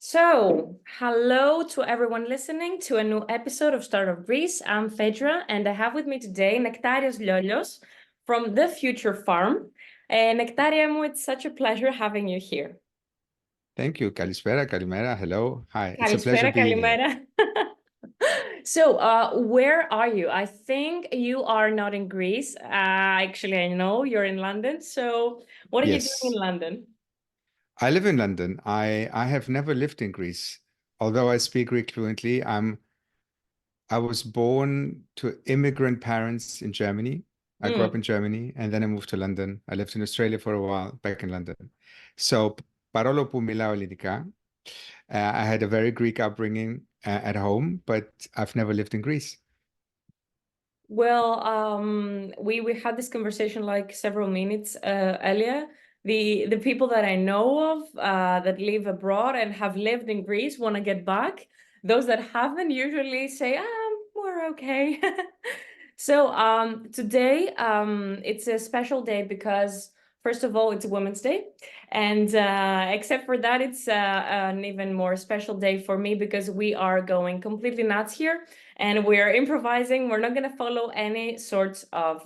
Hello to everyone listening to a new episode of Startup Greece. I'm Phaedra, and I have with me today Nektarios Liolios from the Future Farm. Nektaria, it's such a pleasure having you here. Thank you. Kalispera, Kalimera. Hello. Hi. It's a pleasure Kalispera, being here. kalimera. Where are you? I think you are not in Greece. Actually, I know you're in London. So, what are you doing in Yes. London? I live in London. I have never lived in Greece. Although I speak Greek fluently, I was born to immigrant parents in Germany. I grew up in Germany and then I moved to London. I lived in Australia for a while, back in London. So, parolo που μιλάω ελληνικά, I had a very Greek upbringing at home, but I've never lived in Greece. Well, we had this conversation like several minutes earlier. The people that I know of that live abroad and have lived in Greece want to get back. Those that haven't usually say, we're okay. Today it's a special day because first of all, it's Women's Day. And except for that, it's an even more special day for me because we are going completely nuts here and we're improvising. We're not going to follow any sorts of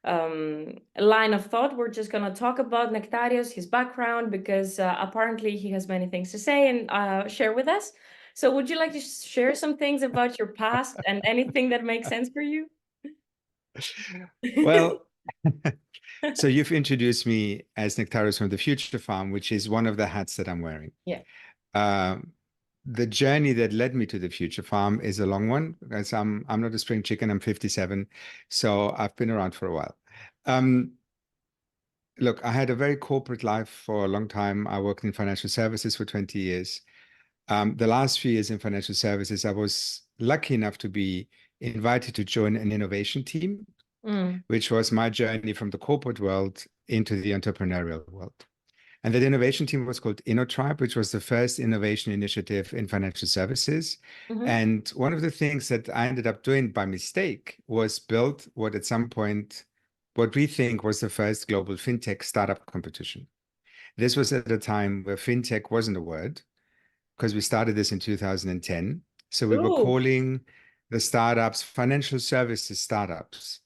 line of thought. We're just going to talk about Nektarios, his background, because apparently he has many things to say and share with us. So would you like to share some things about your past and anything that makes sense for you? Well, so you've introduced me as Nektarios from the Future Farm, which is one of the hats that I'm wearing. Yeah. The journey that led me to the Future Farm is a long one because I'm not a spring chicken. I'm 57, so I've been around for a while. Look, I had a very corporate life for a long time. I worked in financial services for 20 years. The last few years in financial services, I was lucky enough to be invited to join an innovation team, which was my journey from the corporate world into the entrepreneurial world. And that innovation team was called InnoTribe, which was the first innovation initiative in financial services. And one of the things that I ended up doing by mistake was build what at some point, what we think was the first global fintech startup competition. This was at a time where fintech wasn't a word because we started this in 2010. So we were calling the startups financial services startups.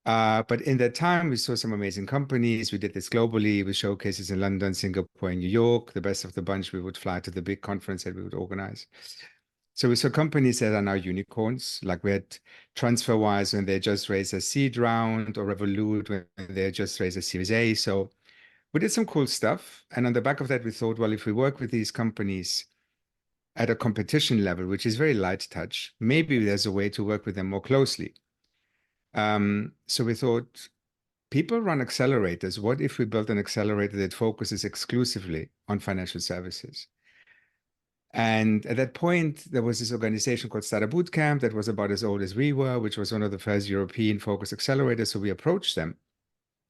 But in that time, we saw some amazing companies. We did this globally with showcases in London, Singapore, and New York. The best of the bunch, we would fly to the big conference that we would organize. So we saw companies that are now unicorns, like we had TransferWise when they just raised a seed round, or Revolut when they just raised a Series A. So we did some cool stuff. And on the back of that, we thought, well, if we work with these companies at a competition level, which is very light touch, maybe there's a way to work with them more closely. So we thought, people run accelerators. What if we built an accelerator that focuses exclusively on financial services? And at that point, there was this organization called Startup Bootcamp that was about as old as we were, which was one of the first European focused accelerators. So we approached them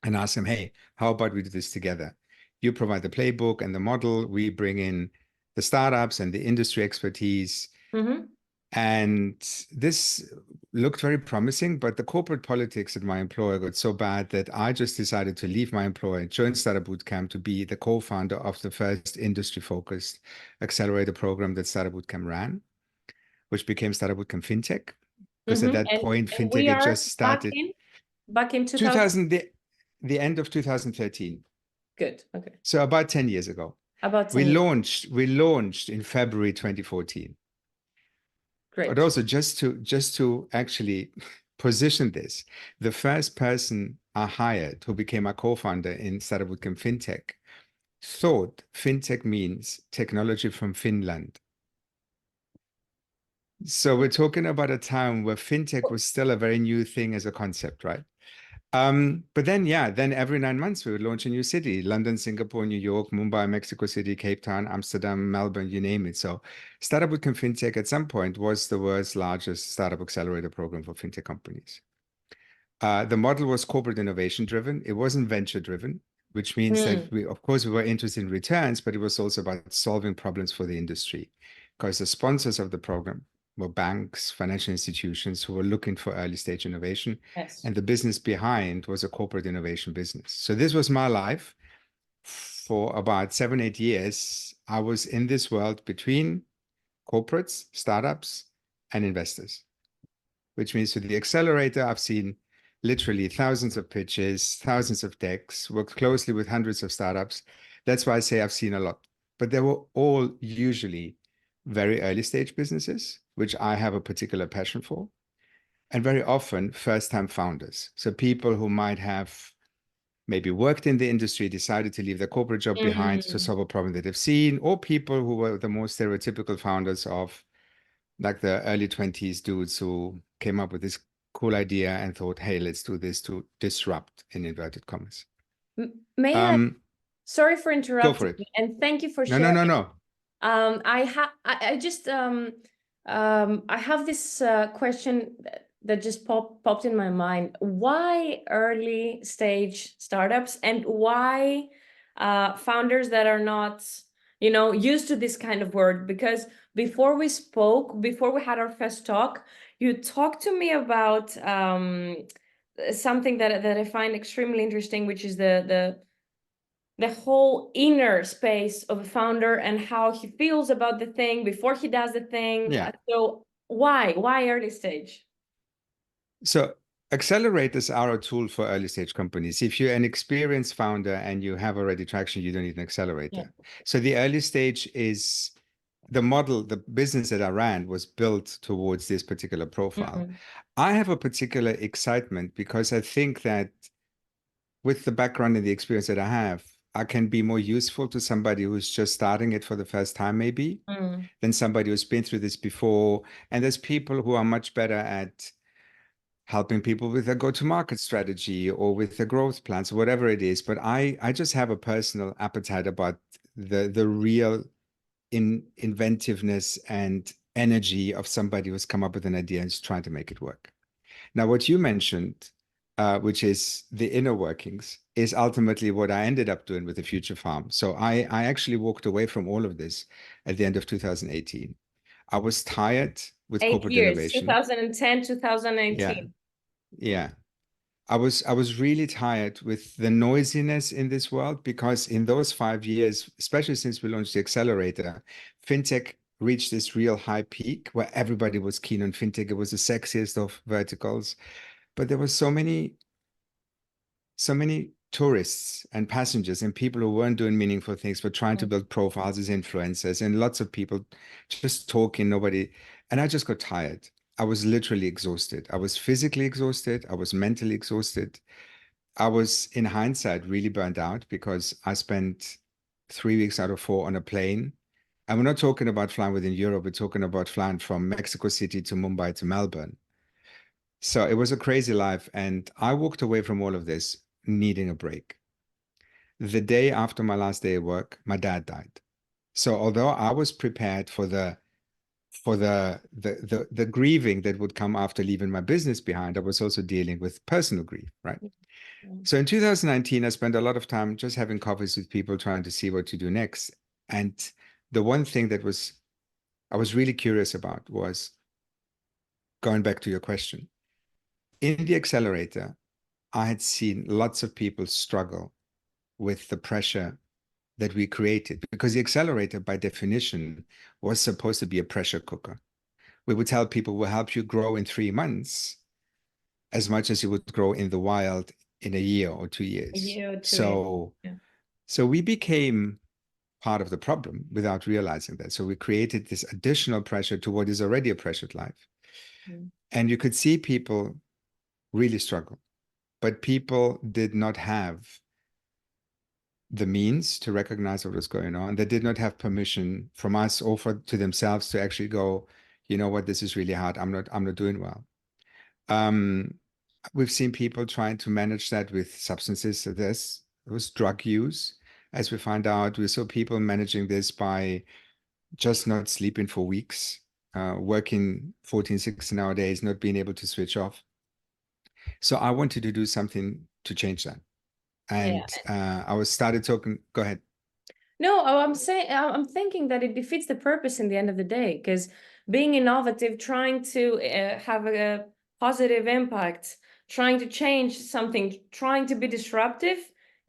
and asked them, hey, how about we do this together? You provide the playbook and the model. We bring in the startups and the industry expertise. And this looked very promising, but the corporate politics at my employer got so bad that I just decided to leave my employer and join Startup Bootcamp to be the co-founder of the first industry-focused accelerator program that Startup Bootcamp ran, which became Startup Bootcamp FinTech. Because at that point, FinTech had just started. Back in 2000? The end of 2013. Good. Okay. So about 10 years ago. About 10 years. We launched in February 2014. Great. But also just to actually position this, the first person I hired who became a co-founder in Startup Bootcamp FinTech thought FinTech means technology from Finland. So we're talking about a time where FinTech was still a very new thing as a concept, right? But then every 9 months we would launch a new city: London, Singapore, New York, Mumbai, Mexico City, Cape Town, Amsterdam, Melbourne, you name it. So Startup Bootcamp FinTech at some point was the world's largest startup accelerator program for FinTech companies. The model was corporate innovation driven. It wasn't venture driven, which means that we were interested in returns, but it was also about solving problems for the industry, because the sponsors of the program were banks, financial institutions who were looking for early stage innovation. Yes. And the business behind was a corporate innovation business. So this was my life for about 7-8 years, I was in this world between corporates, startups, and investors, which means with the accelerator, I've seen literally thousands of pitches, thousands of decks, worked closely with hundreds of startups. That's why I say I've seen a lot. But they were all usually very early stage businesses, which I have a particular passion for, and very often first-time founders. So people who might have maybe worked in the industry, decided to leave their corporate job behind to solve a problem that they've seen, or people who were the more stereotypical founders of like the early 20s dudes who came up with this cool idea and thought, hey, let's do this to disrupt, in inverted commas. May I? Sorry for Go for interrupting, it. and thank you for No, sharing. no. I have this question that just popped in my mind. Why early stage startups, and why founders that are not, used to this kind of word? Because before we had our first talk, you talked to me about something that I find extremely interesting, which is the whole inner space of a founder and how he feels about the thing before he does the thing. Yeah. So why early stage? So accelerators are a tool for early stage companies. If you're an experienced founder and you have already traction, you don't need an accelerator. Yeah. So the early stage is the model, the business that I ran was built towards this particular profile. I have a particular excitement because I think that with the background and the experience that I have, I can be more useful to somebody who's just starting it for the first time, maybe, than somebody who's been through this before. And there's people who are much better at helping people with a go-to-market strategy or with the growth plans, whatever it is. But I just have a personal appetite about the real inventiveness and energy of somebody who's come up with an idea and is trying to make it work. Now, what you mentioned, which is the inner workings, is ultimately what I ended up doing with the Future Farm. So I actually walked away from all of this at the end of 2018. I was tired with 8 corporate years, innovation. 2010, 2019. Yeah. I was really tired with the noisiness in this world, because in those 5 years, especially since we launched the accelerator, fintech reached this real high peak where everybody was keen on fintech. It was the sexiest of verticals, but there were so many tourists and passengers and people who weren't doing meaningful things, but trying to build profiles as influencers, and lots of people just talking, nobody. And I just got tired. I was literally exhausted. I was physically exhausted. I was mentally exhausted. I was, in hindsight, really burnt out because I spent 3 weeks out of 4 on a plane. And we're not talking about flying within Europe. We're talking about flying from Mexico City to Mumbai to Melbourne. So it was a crazy life. And I walked away from all of this needing a break. The day after my last day at work, my dad died. So although I was prepared for the grieving that would come after leaving my business behind, I was also dealing with personal grief, right? So in 2019, I spent a lot of time just having coffees with people, trying to see what to do next. And the one thing that I was really curious about was, going back to your question, in the accelerator, I had seen lots of people struggle with the pressure that we created, because the accelerator, by definition, was supposed to be a pressure cooker. We would tell people, we'll help you grow in 3 months as much as you would grow in the wild in a year or 2 years. A year or 2 so, years. Yeah. So we became part of the problem without realizing that. So we created this additional pressure to what is already a pressured life. And you could see people really struggle, but people did not have the means to recognize what was going on. They did not have permission from us or to themselves to actually go, you know what, this is really hard. I'm not doing well. We've seen people trying to manage that with substances. So there was drug use. As we find out, we saw people managing this by just not sleeping for weeks, working 14, 16-hour days, not being able to switch off. So I wanted to do something to change that. And I started talking. Go ahead. No, I'm thinking that it defeats the purpose in the end of the day, because being innovative, trying to have a positive impact, trying to change something, trying to be disruptive,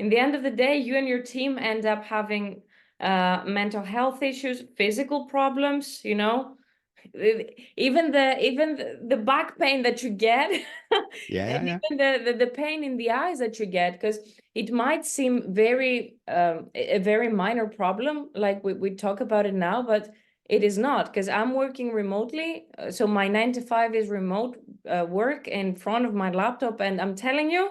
in the end of the day, you and your team end up having mental health issues, physical problems, you know, even the back pain that you get, and even the pain in the eyes that you get, because it might seem very a very minor problem, like we talk about it now, but it is not, because I'm working remotely. So my 9 to 5 is remote work in front of my laptop, and I'm telling you,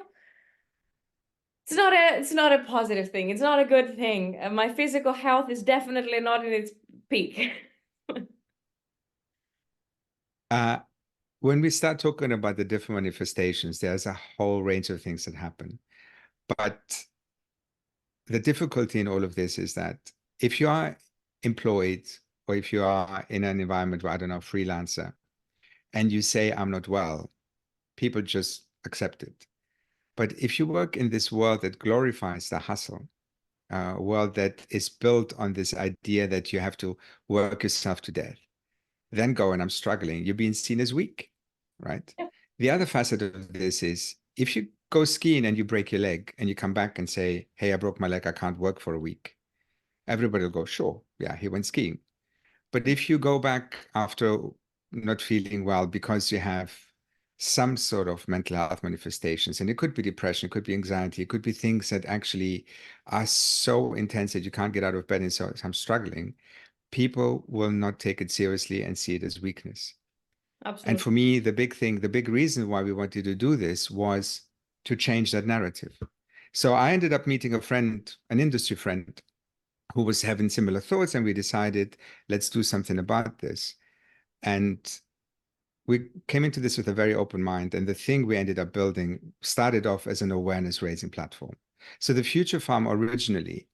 it's not a positive thing. It's not a good thing. My physical health is definitely not in its peak. When we start talking about the different manifestations, there's a whole range of things that happen. But the difficulty in all of this is that if you are employed or if you are in an environment where, I don't know, freelancer, and you say, I'm not well, people just accept it. But if you work in this world that glorifies the hustle, a world that is built on this idea that you have to work yourself to death, then go and I'm struggling, you're being seen as weak, right? Yeah. The other facet of this is if you go skiing and you break your leg and you come back and say, hey, I broke my leg, I can't work for a week. Everybody will go, sure, yeah, he went skiing. But if you go back after not feeling well because you have some sort of mental health manifestations, and it could be depression, it could be anxiety, it could be things that actually are so intense that you can't get out of bed and so I'm struggling, people will not take it seriously and see it as weakness. And Absolutely. for me, the big reason why we wanted to do this was to change that narrative. So I ended up meeting a friend, an industry friend, who was having similar thoughts, and we decided, let's do something about this. And we came into this with a very open mind. And the thing we ended up building started off as an awareness raising platform. So the Future Farm originally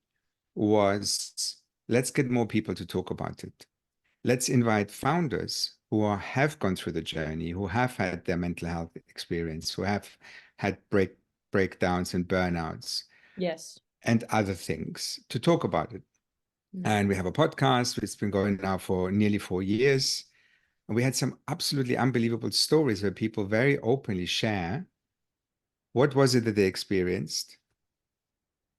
was, let's get more people to talk about it. Let's invite founders who have gone through the journey, who have had their mental health experience, who have had breakdowns and burnouts Yes. and other things to talk about it. And we have a podcast. It's been going now for nearly 4 years. And we had some absolutely unbelievable stories where people very openly share what was it that they experienced,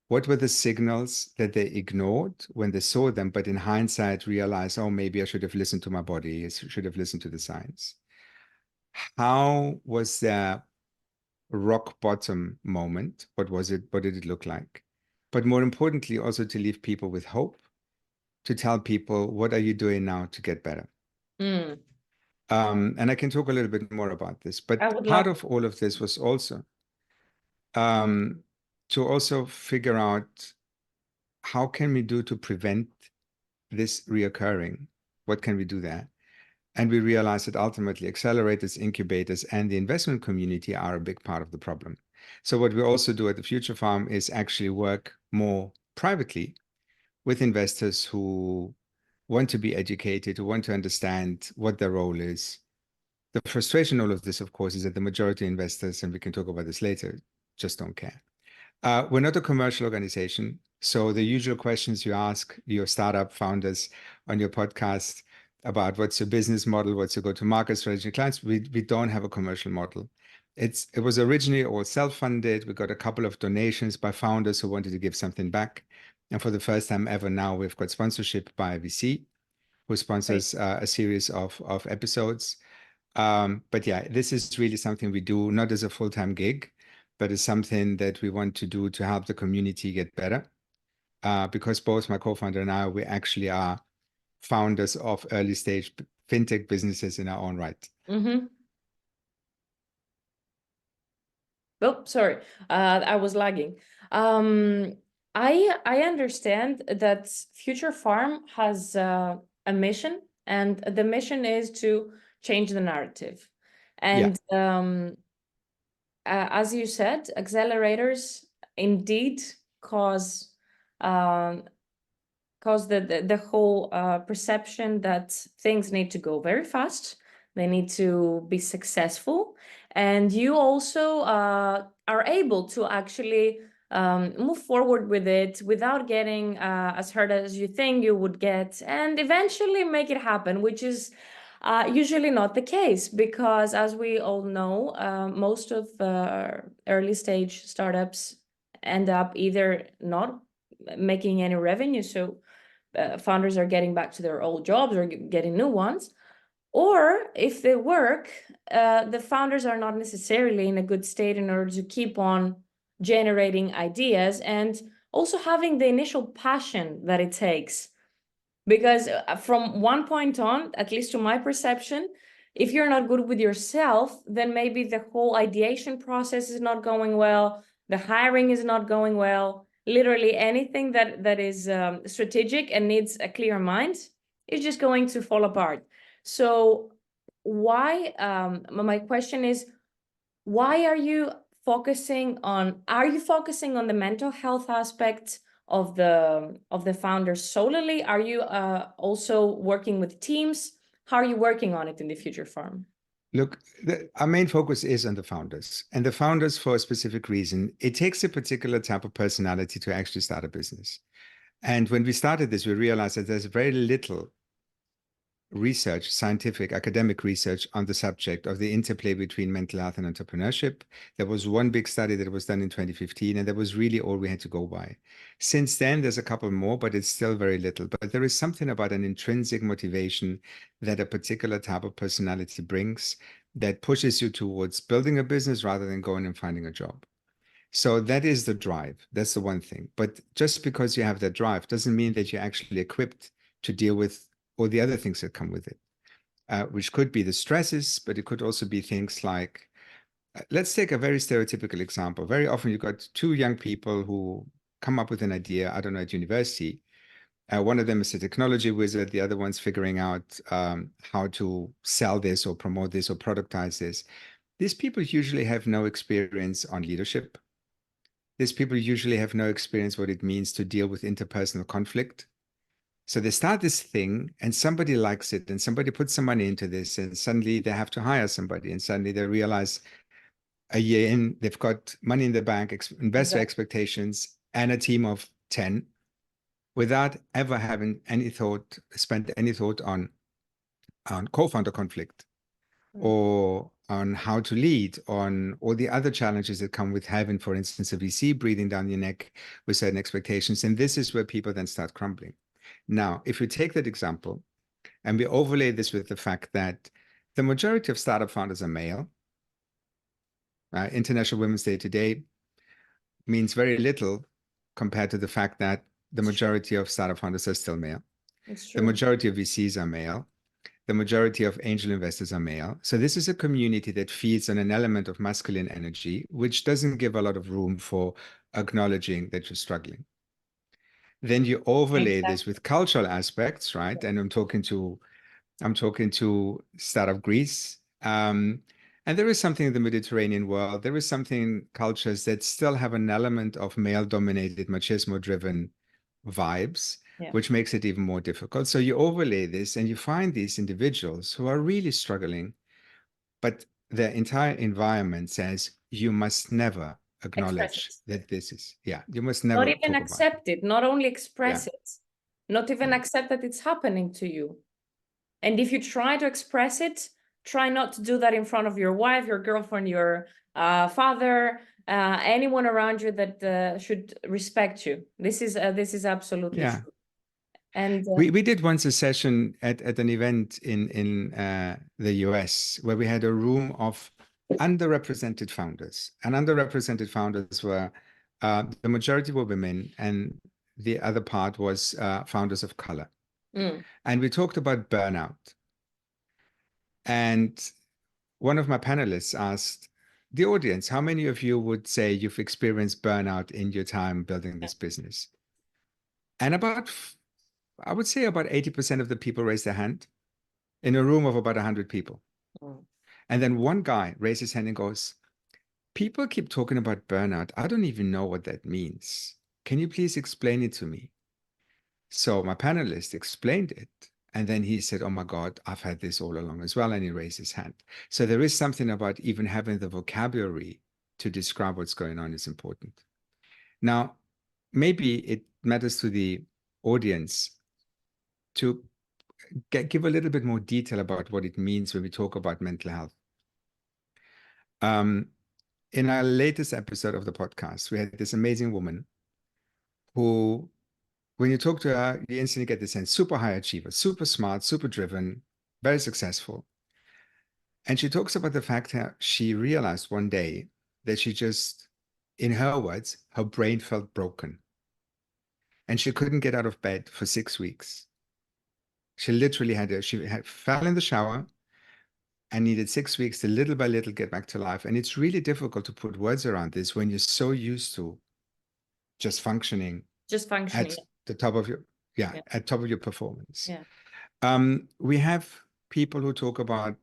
what were the signals that they ignored when they saw them, but in hindsight realized, oh, maybe I should have listened to my body, I should have listened to the signs. How was their rock bottom moment? What was it? What did it look like? But more importantly, also to leave people with hope, to tell people, what are you doing now to get better? Mm. And I can talk a little bit more about this, I but would part love. of all of this was also to also figure out how can we do to prevent this reoccurring? What can we do there? And we realized that ultimately accelerators, incubators, and the investment community are a big part of the problem. So what we also do at the Future Farm is actually work more privately with investors who want to be educated, who want to understand what their role is. The frustration in all of this, of course, is that the majority of investors, and we can talk about this later, just don't care. We're not a commercial organization. So the usual questions you ask your startup founders on your podcast about what's your business model, what's your go-to-market strategy, clients, we don't have a commercial model. It was originally all self-funded. We got a couple of donations by founders who wanted to give something back. And for the first time ever now, we've got sponsorship by a VC who sponsors a series of episodes. But yeah, this is really something we do not as a full-time gig, but it's something that we want to do to help the community get better. Because both my co-founder and I, we actually are founders of early stage fintech businesses in our own right. Mm-hmm. Oh, sorry, I was lagging. I understand that Future Farm has a mission, and the mission is to change the narrative. Yeah. And as you said, accelerators indeed cause um, the whole perception that things need to go very fast. They need to be successful. And you also are able to actually move forward with it without getting as hurt as you think you would get, and eventually make it happen, which is usually not the case, because as we all know, most of early stage startups end up either not making any revenue, so founders are getting back to their old jobs or getting new ones, or if they work, the founders are not necessarily in a good state in order to keep on generating ideas and also having the initial passion that it takes. Because from one point on, at least to my perception, if you're not good with yourself, then maybe the whole ideation process is not going well, the hiring is not going well. Literally anything that is strategic and needs a clear mind is just going to fall apart. So why, my question is, why are you focusing on the mental health aspect of the founders solely? Are you also working with teams? How are you working on it in the future firm? Look, our main focus is on the founders, and the founders for a specific reason. It takes a particular type of personality to actually start a business. And when we started this, we realized that there's very little research, scientific, academic research on the subject of the interplay between mental health and entrepreneurship. There was one big study that was done in 2015, and that was really all we had to go by. Since then, there's a couple more, but it's still very little. But there is something about an intrinsic motivation that a particular type of personality brings that pushes you towards building a business rather than going and finding a job. So that is the drive. That's the one thing. But just because you have that drive doesn't mean that you're actually equipped to deal with all the other things that come with it, which could be the stresses, but it could also be things like, let's take a very stereotypical example. Very often you've got two young people who come up with an idea, I don't know, at university. One of them is a technology wizard. The other one's figuring out how to sell this or promote this or productize this. These people usually have no experience on leadership. These people usually have no experience what it means to deal with interpersonal conflict. So they start this thing and somebody likes it and somebody puts some money into this and suddenly they have to hire somebody and suddenly they realize a year in, they've got money in the bank, investor expectations, and a team of 10 without ever having spent any thought on co-founder conflict or on how to lead, on all the other challenges that come with having, for instance, a VC breathing down your neck with certain expectations. And this is where people then start crumbling. Now, if we take that example and we overlay this with the fact that the majority of startup founders are male, International Women's Day today means very little compared to the fact that the majority of startup founders are still male. The majority of VCs are male. The majority of angel investors are male. So this is a community that feeds on an element of masculine energy, which doesn't give a lot of room for acknowledging that you're struggling. Then you overlay this with cultural aspects, right? And I'm talking to Startup Greece. And there is something in the Mediterranean world. There is something cultures that still have an element of male-dominated, machismo-driven vibes, which makes it even more difficult. So you overlay this and you find these individuals who are really struggling, but their entire environment says you must never acknowledge that this is, you must never not even accept it, not only express it, not even accept that it's happening to you. And if you try to express it, try not to do that in front of your wife, your girlfriend, your father, anyone around you that should respect you. This is absolutely true. And we did once a session at an event in the US where we had a room of underrepresented founders, and underrepresented founders were the majority were women and the other part was founders of color. And we talked about burnout. And one of my panelists asked the audience, how many of you would say you've experienced burnout in your time building this business? And I would say about 80% of the people raised their hand in a room of about 100 people. And then one guy raised his hand and goes, people keep talking about burnout. I don't even know what that means. Can you please explain it to me? So my panelist explained it. And then he said, oh my God, I've had this all along as well. And he raised his hand. So there is something about even having the vocabulary to describe what's going on is important. Now, maybe it matters to the audience to give a little bit more detail about what it means when we talk about mental health. in our latest episode of the podcast, we had this amazing woman who, when you talk to her, you instantly get the sense, super high achiever, super smart, super driven, very successful. And she talks about the fact that she realized one day that she just, in her words, her brain felt broken. And she couldn't get out of bed for 6 weeks. She literally fell in the shower and needed 6 weeks to little by little get back to life. And it's really difficult to put words around this when you're so used to just functioning at the top of your, at top of your performance. We have people who talk about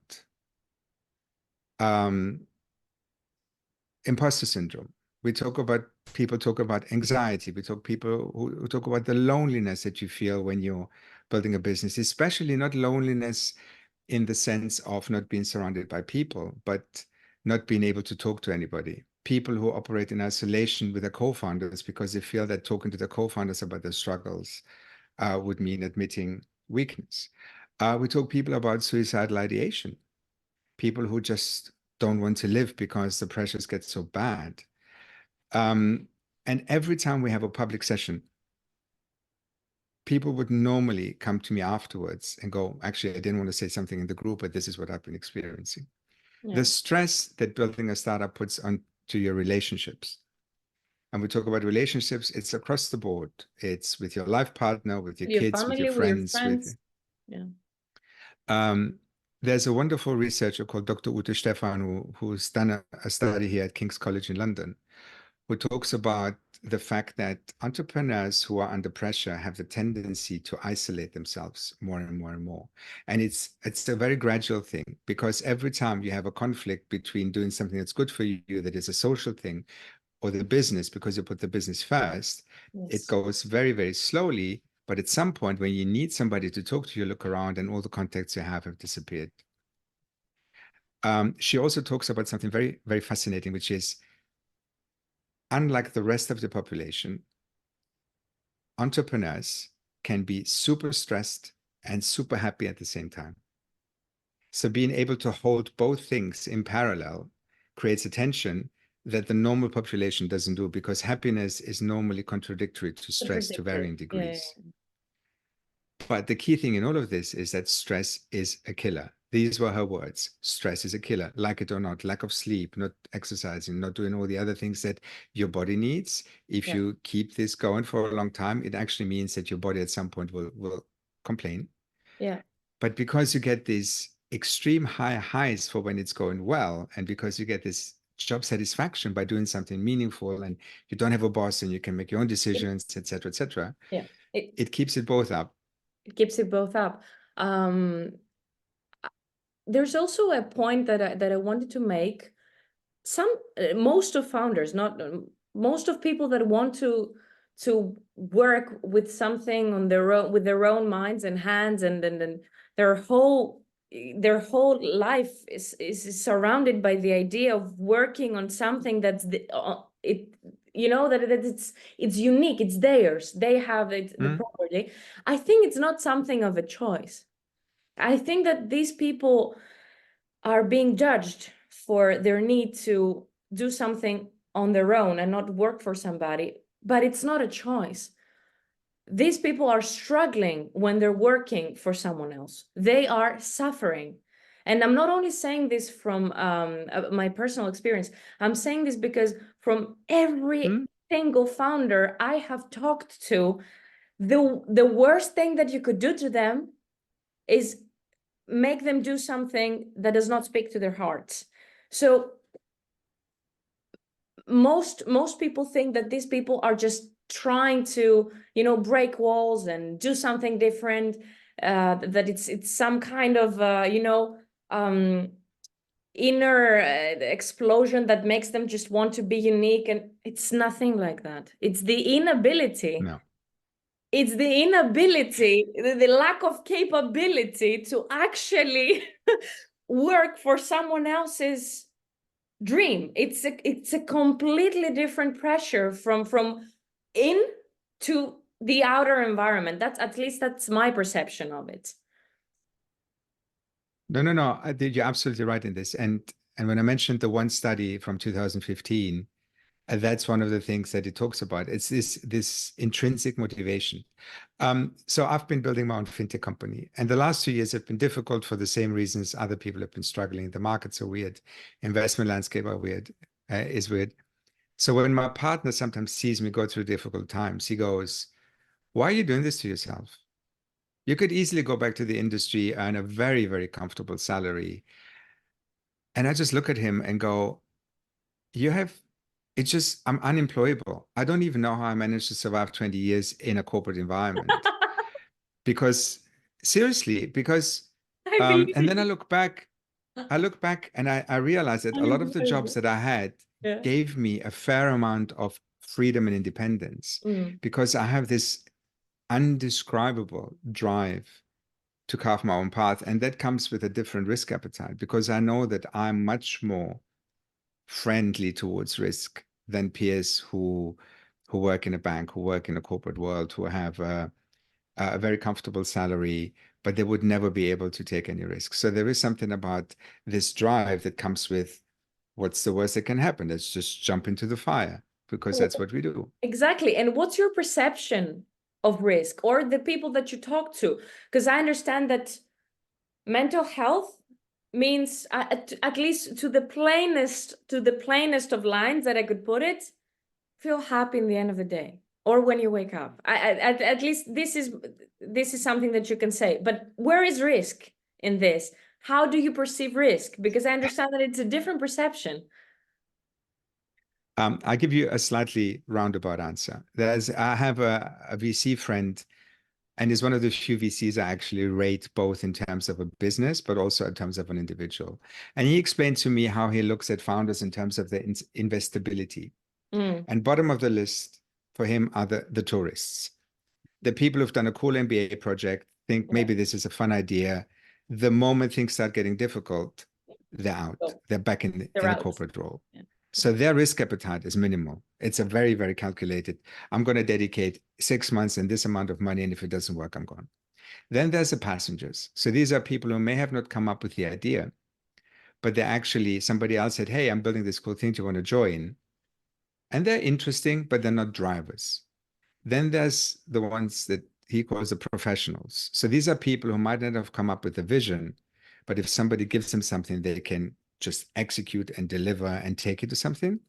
imposter syndrome. People talk about anxiety. We talk people who talk about the loneliness that you feel when you're building a business, especially not loneliness in the sense of not being surrounded by people, but not being able to talk to anybody. People who operate in isolation with their co-founders because they feel that talking to the co-founders about their struggles would mean admitting weakness. We talk people about suicidal ideation, people who just don't want to live because the pressures get so bad. And every time we have a public session, people would normally come to me afterwards and go, actually, I didn't want to say something in the group, but this is what I've been experiencing. The stress that building a startup puts onto your relationships. And we talk about relationships, it's across the board. It's with your life partner, with your kids, family, with your friends. There's a wonderful researcher called Dr. Ute Stephan, who's done a study here at King's College in London, who talks about the fact that entrepreneurs who are under pressure have the tendency to isolate themselves more and more and more. And it's a very gradual thing, because every time you have a conflict between doing something that's good for you, that is a social thing, or the business, because you put the business first, it goes very, very slowly. But at some point when you need somebody to talk to, you look around and all the contacts you have disappeared. She also talks about something very, very fascinating, which is, unlike the rest of the population, entrepreneurs can be super stressed and super happy at the same time. So being able to hold both things in parallel creates a tension that the normal population doesn't do, because happiness is normally contradictory to stress to varying degrees. But the key thing in all of this is that stress is a killer. These were her words. Stress is a killer, like it or not. Lack of sleep, not exercising, not doing all the other things that your body needs. If you keep this going for a long time, it actually means that your body at some point will complain. But because you get these extreme high highs for when it's going well, and because you get this job satisfaction by doing something meaningful, and you don't have a boss and you can make your own decisions, etc., it keeps it both up. It keeps it both up. There's also a point that I wanted to make. Most of founders, not most of people that want to work with something on their own, with their own minds and hands, and then their whole life is surrounded by the idea of working on something that's that it's unique, it's theirs, they have it, the property. I think it's not something of a choice. I think that these people are being judged for their need to do something on their own and not work for somebody, but it's not a choice. These people are struggling when they're working for someone else. They are suffering. And I'm not only saying this from my personal experience, I'm saying this because from every single founder I have talked to, the worst thing that you could do to them is make them do something that does not speak to their hearts. So most people think that these people are just trying to, break walls and do something different, that it's some kind of inner explosion that makes them just want to be unique, and it's nothing like that. It's the inability. No. It's the inability, the lack of capability to actually work for someone else's dream. It's a completely different pressure from in to the outer environment. That's my perception of it. No. You're absolutely right in this. And And when I mentioned the one study from 2015, that's one of the things that it talks about. It's this intrinsic motivation. So I've been building my own fintech company, and the last 2 years have been difficult for the same reasons other people have been struggling. The markets are weird, investment landscape are weird, is weird. So when my partner sometimes sees me go through difficult times, he goes, "Why are you doing this to yourself? You could easily go back to the industry, earn a very, very comfortable salary." And I just look at him and go, "You have, it's just, I'm unemployable. I don't even know how I managed to survive 20 years in a corporate environment." Because seriously, because, I believe and then you. I look back and I realize that a lot of the jobs Unemployable. that I had Yeah. gave me a fair amount of freedom and independence Mm. because I have this undescribable drive to carve my own path. And that comes with a different risk appetite because I know that I'm much more friendly towards risk than peers who work in a bank, who work in a corporate world, who have a very comfortable salary, but they would never be able to take any risks. So there is something about this drive that comes with what's the worst that can happen? Let's just jump into the fire because that's what we do. Exactly. And what's your perception of risk or the people that you talk to? Because I understand that mental health means, at least to the plainest of lines that I could put it, feel happy in the end of the day or when you wake up. At least this is something that you can say. But where is risk in this? How do you perceive risk? Because I understand that it's a different perception. I'll give you a slightly roundabout answer. I have a VC friend, and he's one of the few VCs I actually rate both in terms of a business, but also in terms of an individual. And he explained to me how he looks at founders in terms of their investability. Mm, And bottom of the list for him are the tourists, the people who've done a cool MBA project, think yeah. maybe this is a fun idea. The moment things start getting difficult, they're out. So They're back they're in a out. corporate role. Yeah. So their risk appetite is minimal. It's a very, very calculated. I'm going to dedicate 6 months and this amount of money, and if it doesn't work, I'm gone. Then there's the passengers. So these are people who may have not come up with the idea, but they're actually, somebody else said, "Hey, I'm building this cool thing. Do you want to join?" And they're interesting, but they're not drivers. Then there's the ones that he calls the professionals. So these are people who might not have come up with a vision, but if somebody gives them something, they can just execute and deliver and take it to something.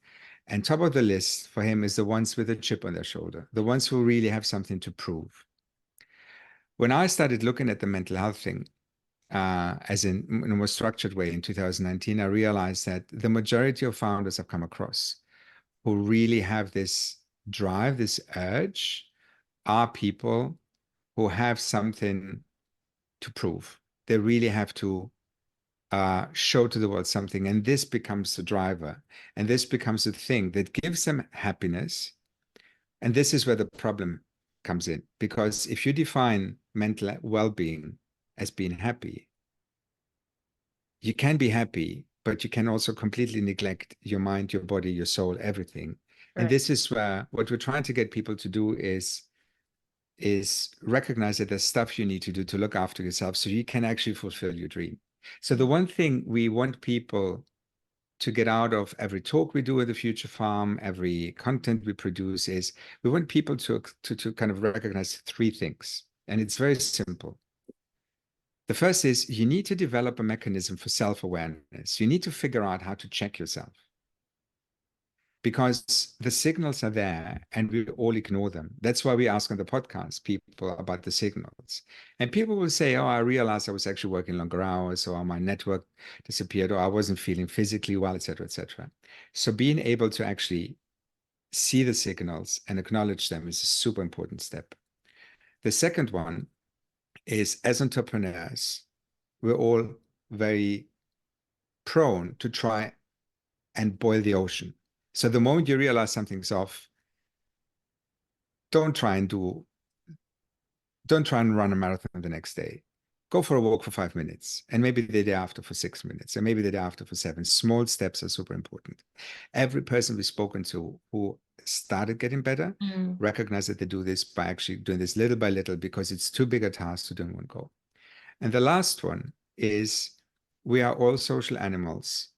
And top of the list for him is the ones with a chip on their shoulder, the ones who really have something to prove. When I started looking at the mental health thing, as in a more structured way in 2019, I realized that the majority of founders I've come across who really have this drive, this urge, are people who have something to prove. They really have to show to the world something, and this becomes the driver, and this becomes the thing that gives them happiness. And this is where the problem comes in, because if you define mental well-being as being happy, you can be happy, but you can also completely neglect your mind, your body, your soul, everything. And Right. this is where what we're trying to get people to do is recognize that there's stuff you need to do to look after yourself so you can actually fulfill your dream. So the one thing we want people to get out of every talk we do at the Future Farm, every content we produce, is we want people to kind of recognize three things. And it's very simple. The first is you need to develop a mechanism for self-awareness. You need to figure out how to check yourself, because the signals are there and we all ignore them. That's why we ask on the podcast people about the signals. And people will say, "Oh, I realized I was actually working longer hours, or my network disappeared, or I wasn't feeling physically well, etc., etc." So being able to actually see the signals and acknowledge them is a super important step. The second one is, as entrepreneurs, we're all very prone to try and boil the ocean. So the moment you realize something's off, don't try and run a marathon the next day. Go for a walk for 5 minutes, and maybe the day after for 6 minutes, and maybe the day after for 7. Small steps are super important. Every person we've spoken to who started getting better Mm. recognize that they do this by actually doing this little by little, because it's too big a task to do in one go. And the last one is, we are all social animals.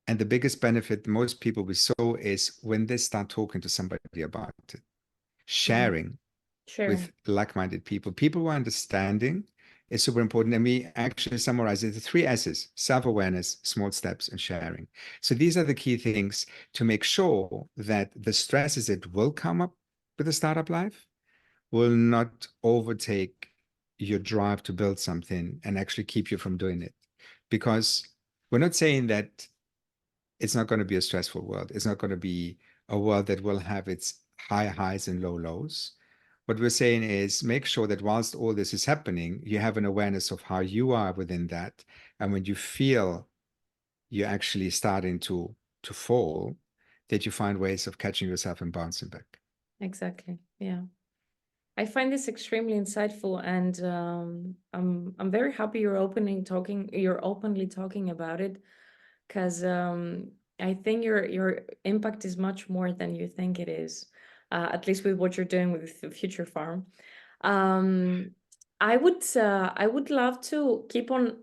And the biggest benefit most people we saw is when they start talking to somebody about it, sharing with like-minded people. People who are understanding is super important. And we actually summarize it, the 3 S's: self-awareness, small steps, and sharing. So these are the key things to make sure that the stresses that will come up with a startup life will not overtake your drive to build something and actually keep you from doing it. Because we're not saying that it's not going to be a stressful world. It's not going to be a world that will have its high highs and low lows. What we're saying is make sure that whilst all this is happening, you have an awareness of how you are within that. And when you feel you're actually starting to fall, that you find ways of catching yourself and bouncing back. Exactly. Yeah. I find this extremely insightful, and I'm very happy you're openly talking about it, because I think your impact is much more than you think it is, at least with what you're doing with the Future Farm. Um, I would love to keep on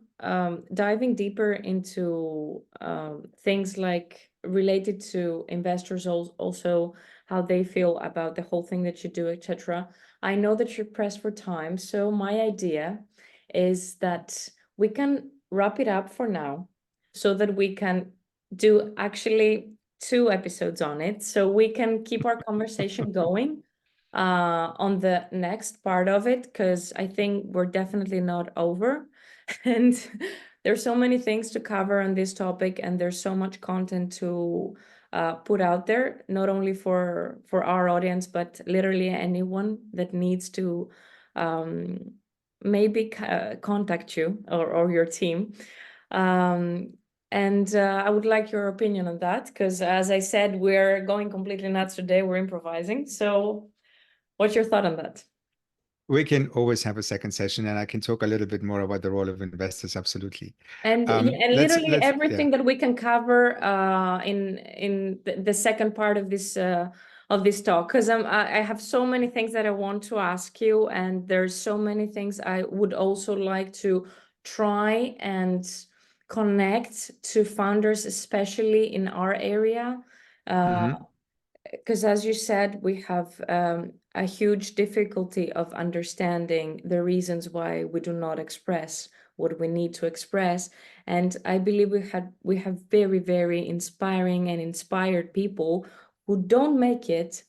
diving deeper into things like related to investors, also how they feel about the whole thing that you do, etc. I know that you're pressed for time, so my idea is that we can wrap it up for now, so that we can do actually 2 episodes on it, so we can keep our conversation going on the next part of it, because I think we're definitely not over. And there's so many things to cover on this topic, and there's so much content to put out there, not only for our audience, but literally anyone that needs to maybe contact you or your team. And I would like your opinion on that, because as I said, we're going completely nuts today. We're improvising. So what's your thought on that? We can always have a second session, and I can talk a little bit more about the role of investors. Absolutely. And and literally Let's everything that we can cover in the second part of this talk, because I have so many things that I want to ask you, and there's so many things I would also like to try and connect to founders, especially in our area. Because as you said, we have a huge difficulty of understanding the reasons why we do not express what we need to express. And I believe we have very, very inspiring and inspired people who don't make it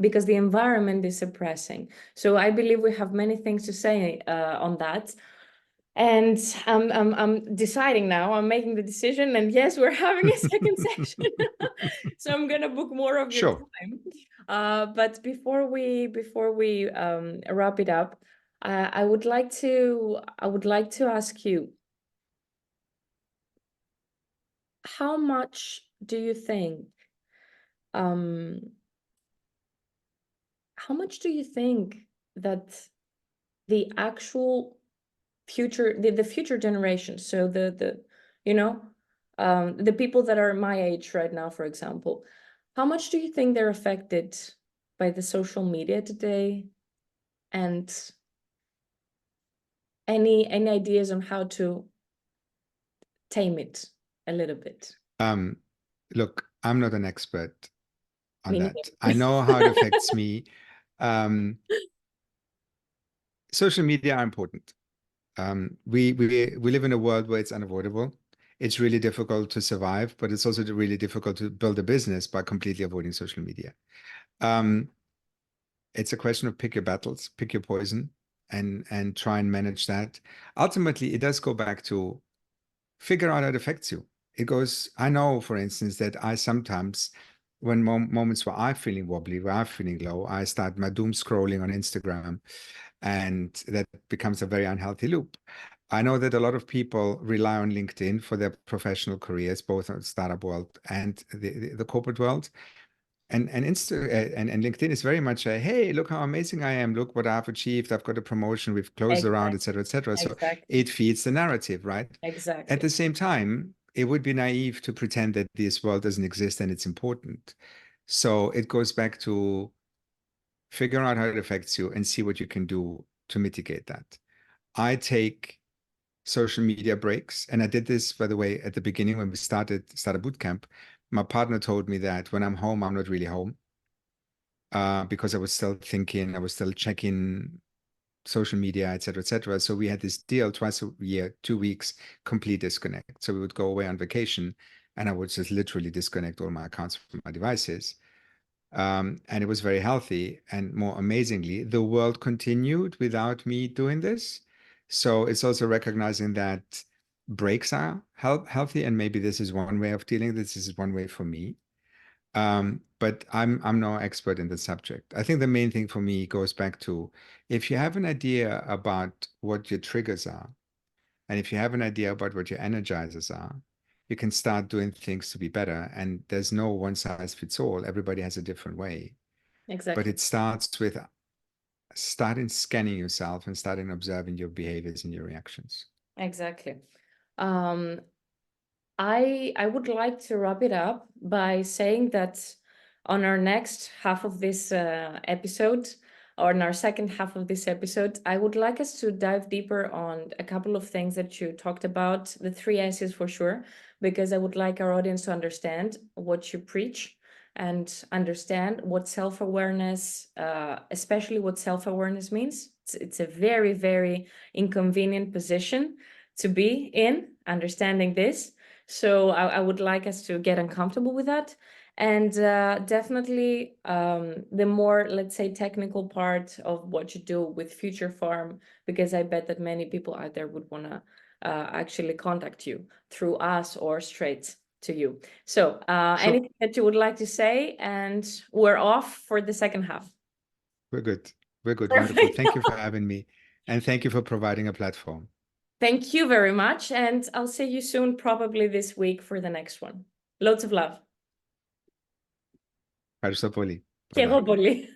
because the environment is suppressing. So I believe we have many things to say on that. And I'm deciding now, I'm making the decision, and yes, we're having a second session. So I'm gonna book more of your time. But before we wrap it up, I would like to ask you, how much do you think that the actual future, the future generations, so the you know the people that are my age right now, for example, how much do you think they're affected by the social media today, and any ideas on how to tame it a little bit? Look, I'm not an expert on Me that. neither. I know how it affects me. Social media are important. We live in a world where it's unavoidable. It's really difficult to survive, but it's also really difficult to build a business by completely avoiding social media. It's a question of pick your battles, pick your poison, and try and manage that. Ultimately, it does go back to figure out how it affects you. It goes, I know, for instance, that I sometimes, when moments where I'm feeling wobbly, where I'm feeling low, I start my doom scrolling on Instagram, and that becomes a very unhealthy loop. I know that a lot of people rely on LinkedIn for their professional careers, both in the startup world and the corporate world. And LinkedIn is very much a, hey, look how amazing I am. Look what I've achieved. I've got a promotion. We've closed the round, et cetera, et cetera. So Exactly. it feeds the narrative, right? At the same time, it would be naive to pretend that this world doesn't exist and it's important. So it goes back to figure out how it affects you and see what you can do to mitigate that. I take social media breaks. And I did this, by the way, at the beginning when we started bootcamp. My partner told me that when I'm home, I'm not really home, because I was still thinking, I was still checking social media, et cetera, et cetera. So we had this deal twice a year, 2 weeks, complete disconnect. So we would go away on vacation and I would just literally disconnect all my accounts from my devices. And it was very healthy. And more amazingly, the world continued without me doing this. So it's also recognizing that breaks are healthy. And maybe this is one way of dealing. This is one way for me. But I'm no expert in the subject. I think the main thing for me goes back to, if you have an idea about what your triggers are, and if you have an idea about what your energizers are, you can start doing things to be better. And there's no one size fits all. Everybody has a different way. But Exactly. it starts with starting scanning yourself and starting observing your behaviors and your reactions. Exactly. Um, I would like to wrap it up by saying that on our next half of this episode, or in our second half of this episode, I would like us to dive deeper on a couple of things that you talked about, the 3 S's for sure, because I would like our audience to understand what you preach and understand what self-awareness, especially what self-awareness means. It's a very, very inconvenient position to be in, understanding this. So I would like us to get uncomfortable with that. And definitely the more, let's say, technical part of what you do with Future Farm, because I bet that many people out there would want to actually contact you through us or straight to you. So Sure. anything that you would like to say, and we're off for the second half. We're good. We're good. Wonderful. Perfect. Thank you for having me. And thank you for providing a platform. Thank you very much. And I'll see you soon, probably this week for the next one. Loads of love. Ευχαριστώ πολύ. Και εγώ Bye-bye. πολύ.